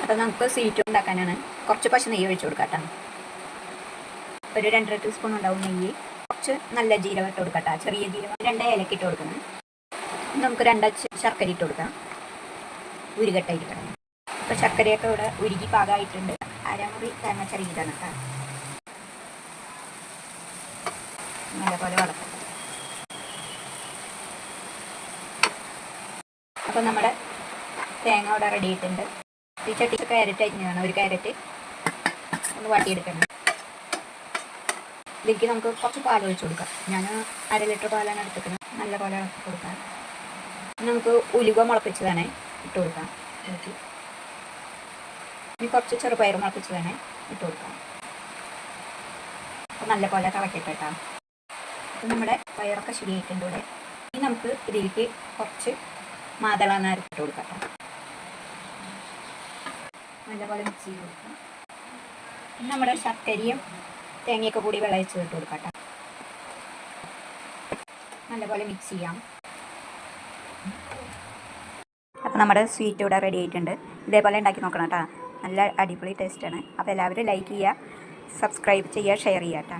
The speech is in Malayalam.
അപ്പോൾ നമുക്ക് സ്വീറ്റ് ഉണ്ടാക്കാനാണ്. കുറച്ച് പശു നെയ്യ് ഒഴിച്ച് കൊടുക്കാം കേട്ടോ. ഒരു 2.5 ടീസ്പൂൺ ഉണ്ടാവും നെയ്യ്. കുറച്ച് നല്ല ജീരകം ഇട്ട് കൊടുക്കാം കേട്ടോ. ചെറിയ ജീരകം 2 ഏലക്ക ഇട്ട് കൊടുക്കണം. നമുക്ക് 2 ശർക്കര ഇട്ട് കൊടുക്കാം. ഉരുകട്ടായിരിക്കണം. അപ്പോൾ ശർക്കരയൊക്കെ ഇവിടെ ഉരുകി പാകമായിട്ടുണ്ട്. അരമുറി തേങ്ങ ചെറിയതാണ് കേട്ടോ. നല്ലപോലെ വളർത്തും. അപ്പോൾ നമ്മുടെ തേങ്ങ ഇവിടെ റെഡി ആയിട്ടുണ്ട്. ഈ ചട്ടി ക്യാരറ്റ് അരിഞ്ഞതാണ്. ഒരു ക്യാരറ്റ് ഒന്ന് വാട്ടിയെടുക്കണം. ഇതിലേക്ക് നമുക്ക് കുറച്ച് പാൽ ഒഴിച്ച് കൊടുക്കാം. ഞാൻ 1/2 ലിറ്റർ പാലാണ് എടുത്തിരിക്കുന്നത്. നല്ല പോലെ ഇളക്കി കൊടുക്കാം. നമുക്ക് ഉലുവ മുളപ്പിച്ചതാണ് ഇട്ട് കൊടുക്കാം. ഇനി കുറച്ച് ചെറുപയർ മുളപ്പിച്ചതാണ് ഇട്ട് കൊടുക്കാം. അപ്പോൾ നല്ല പോലെ തിളക്കട്ടെ കേട്ടോ. അപ്പോൾ നമ്മുടെ പയറൊക്കെ ശരിയായിട്ടുണ്ട് ഇവിടെ. ഇനി നമുക്ക് ഇതിലേക്ക് കുറച്ച് മാതളനാര് ഇട്ട് കൊടുക്കാം. നല്ലപോലെ മിക്സ് ചെയ്ത് കൊടുക്കാം. നമ്മുടെ ശർക്കരയും തേങ്ങയൊക്കെ കൂടി വിളയിച്ച് ഇട്ട് കൊടുക്കാം. നല്ലപോലെ മിക്സ് ചെയ്യാം. അപ്പോൾ നമ്മുടെ സ്വീറ്റ് ഇവിടെ റെഡി ആയിട്ടുണ്ട്. ഇതേപോലെ ഉണ്ടാക്കി നോക്കണം കേട്ടോ. നല്ല അടിപൊളി ടേസ്റ്റാണ്. അപ്പോൾ എല്ലാവരും ലൈക്ക് ചെയ്യുക, സബ്സ്ക്രൈബ് ചെയ്യുക, ഷെയർ ചെയ്യുക കേട്ടോ.